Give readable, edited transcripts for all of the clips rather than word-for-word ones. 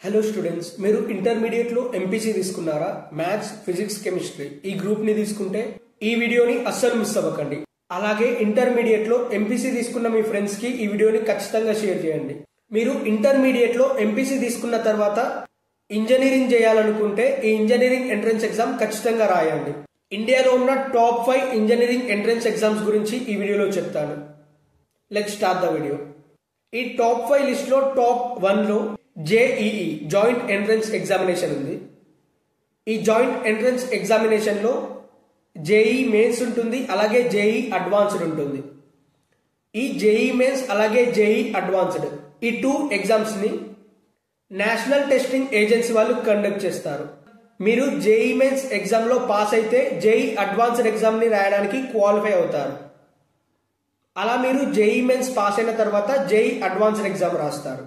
Hello students, మీరు intermediate లో MPC తీసుకున్నారా? మ్యాథ్స్, ఫిజిక్స్, కెమిస్ట్రీ ఈ గ్రూప్ ని తీసుకుంటే ఈ వీడియోని అస్సలు మిస్ అవ్వకండి. అలాగే ఇంటర్మీడియట్ లో ఎంపీసీ తీసుకున్న మీ ఫ్రెండ్స్ కి ఈ వీడియోని ఖచ్చితంగా షేర్ చేయండి. మీరు ఇంటర్మీడియట్ లో ఎంపీసీ తీసుకున్న తర్వాత ఇంజనీరింగ్ చేయాలనుకుంటే ఈ ఇంజనీరింగ్ ఎంట్రన్స్ ఎగ్జామ్ ఖచ్చితంగా రాయండి. ఇండియాలో ఉన్న టాప్ 5 ఇంజనీరింగ్ ఎంట్రన్స్ ఎగ్జామ్స్ గురించి ఈ వీడియోలో చెప్తాను. Let's start the video. ఈ టాప్ 5 లిస్ట్ లో టాప్ 1 లో జేఈఈ జాయింట్ ఎంట్రన్స్ ఎగ్జామినేషన్ ఉంది. ఈ జాయింట్ ఎంట్రన్స్ ఎగ్జామినేషన్ లో జేఈ మెయిన్స్ ఉంటుంది, అలాగే జేఈ అడ్వాన్స్డ్ ఉంటుంది. ఈ జేఈ మెయిన్స్ అలాగే జేఈ అడ్వాన్స్డ్ ఈ 2 ఎగ్జామ్స్ ని నేషనల్ టెస్టింగ్ ఏజెన్సీ వాళ్ళు కండక్ట్ చేస్తారు. మీరు జేఈ మెయిన్స్ ఎగ్జామ్ లో పాస్ అయితే జేఈ అడ్వాన్స్డ్ ఎగ్జామ్ ని రాయడానికి క్వాలిఫై అవుతారు. అలా మీరు జేఈ మెయిన్స్ పాస్ అయిన తర్వాత జేఈ అడ్వాన్స్డ్ ఎగ్జామ్ రాస్తారు.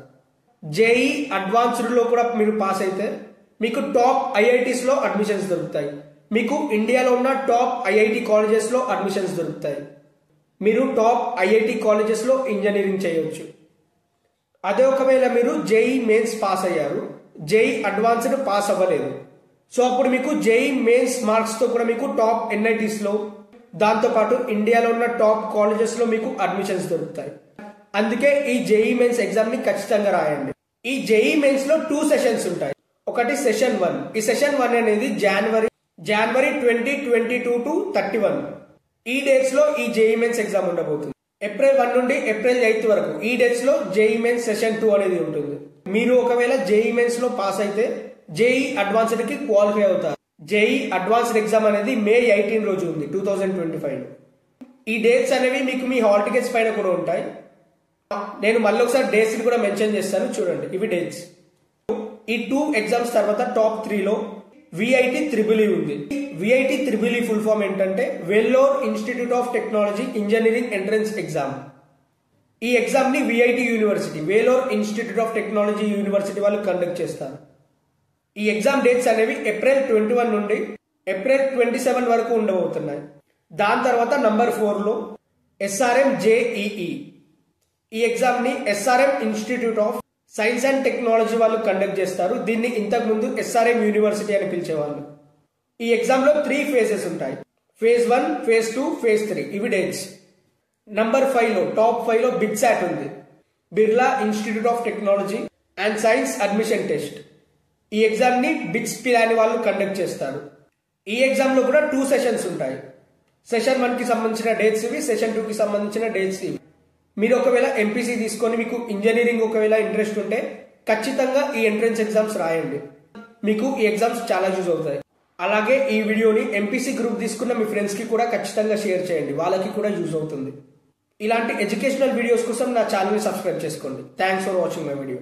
జేఈ అడ్వాన్స్డ్ లో కూడా మీరు పాస్ అయితే మీకు టాప్ ఐఐటీస్ లో అడ్మిషన్స్ దొరుకుతాయి. మీకు ఇండియాలో ఉన్న టాప్ ఐఐటి కాలేజెస్ లో అడ్మిషన్స్ దొరుకుతాయి. మీరు టాప్ ఐఐటి కాలేజెస్ లో ఇంజనీరింగ్ చేయొచ్చు. అదే ఒకవేళ మీరు జేఈ మెయిన్స్ పాస్ అయ్యారు, జేఈ అడ్వాన్స్డ్ పాస్ అవ్వలేదు, సో అప్పుడు మీకు జేఈ మెయిన్స్ మార్క్స్ తో కూడా మీకు టాప్ ఎన్ఐటీస్ లో, దాంతో పాటు ఇండియాలో ఉన్న టాప్ కాలేజెస్ లో మీకు అడ్మిషన్స్ దొరుకుతాయి. అందుకే ఈ జేఈ మెయిన్స్ ఎగ్జామ్ ని ఖచ్చితంగా రాయండి. ఈ జేఈ మెయిన్స్ లో 2 సెషన్స్ ఉంటాయి. ఒకటి సెషన్ 1. ఈ సెషన్ 1 అనేది జనవరి 2022 to 31 ఈ డేట్స్ లో ఈ జేఈ మెయిన్స్ ఎగ్జామ్ ఉండబోతుంది. ఏప్రిల్ 1 నుండి ఏప్రిల్ 8 వరకు ఈ డేట్స్ లో జేఈ మెయిన్స్ సెషన్ 2 అనేది ఉంటుంది. మీరు ఒకవేళ జేఈ మెయిన్స్ లో పాస్ అయితే జేఈ అడ్వాన్స్డ్ కి క్వాలిఫై అవుతారు. జేఈ అడ్వాన్స్డ్ ఎగ్జామ్ అనేది మే 18 రోజు ఉంది 2025. ఈ డేట్స్ అనేవి మీకు మీ హాల్ టికెట్స్ పైన కూడా ఉంటాయి. నేను మళ్ళీ ఒకసారి డేట్స్ కూడా మెన్షన్ చేస్తాను, చూడండి. ఇవి డేట్స్. ఈ 2 ఎగ్జామ్స్ తర్వాత టాప్ 3 లో విఐటి త్రిబుల్ ఉంది. విఐటి త్రిబుల్ ఫుల్ ఫామ్ ఏంటంటే Vellore institute of technology engineering entrance exam. ఈ ఎగ్జామ్ ని VIT university, Vellore institute of technology university వాళ్ళు కండక్ట్ చేస్తారు. ఈ ఎగ్జామ్ డేట్స్ అనేవి ఏప్రిల్ 21 నుండి ఏప్రిల్ 27 వరకు ఉండబోతున్నాయి. దాని తర్వాత నంబర్ 4 లో ఎస్ఆర్ఎం జేఈఈ. ఈ ఎగ్జామ్ ని SRM institute of science and technology వాళ్ళు కండక్ట్ చేస్తారు. దీన్ని ఇంతకు ముందు ఎస్ఆర్ఎం యూనివర్సిటీ అని పిలిచేవాళ్ళు. ఈ ఎగ్జామ్ లో 3 ఫేజెస్ ఉంటాయి. ఫేజ్ 1, ఫేజ్ 2, ఫేజ్ 3 ఇవి డేట్స్. నంబర్ 5 లో టాప్ 5 లో బిట్సాట్ ఉంది, Birla institute of technology and science admission test. ఈ ఎగ్జామ్ ని బిట్స్ పిలాని వాళ్ళు కండక్ట్ చేస్తారు. ఈ ఎగ్జామ్ లో కూడా 2 సెషన్స్ ఉంటాయి. సెషన్ 1 కి సంబంధించిన డేట్స్ ఇవి, సెషన్ 2 కి సంబంధించిన డేట్స్ ఇవి. మీరు ఒకవేళ ఎంపీసీ తీసుకొని మీకు ఇంజనీరింగ్ ఒకవేళ ఇంట్రెస్ట్ ఉంటే ఖచ్చితంగా ఈ ఎంట్రన్స్ ఎగ్జామ్స్ రాయండి. మీకు ఈ ఎగ్జామ్స్ చాలా యూజ్ అవుతాయి. అలాగే ఈ వీడియోని ఎంపీసీ గ్రూప్ తీసుకున్న మీ ఫ్రెండ్స్ కి కూడా ఖచ్చితంగా షేర్ చేయండి, వాళ్ళకి కూడా యూజ్ అవుతుంది. ఇలాంటి ఎడ్యుకేషనల్ వీడియోస్ కోసం నా ఛానల్ ని సబ్స్క్రైబ్ చేసుకోండి. Thanks for watching my video.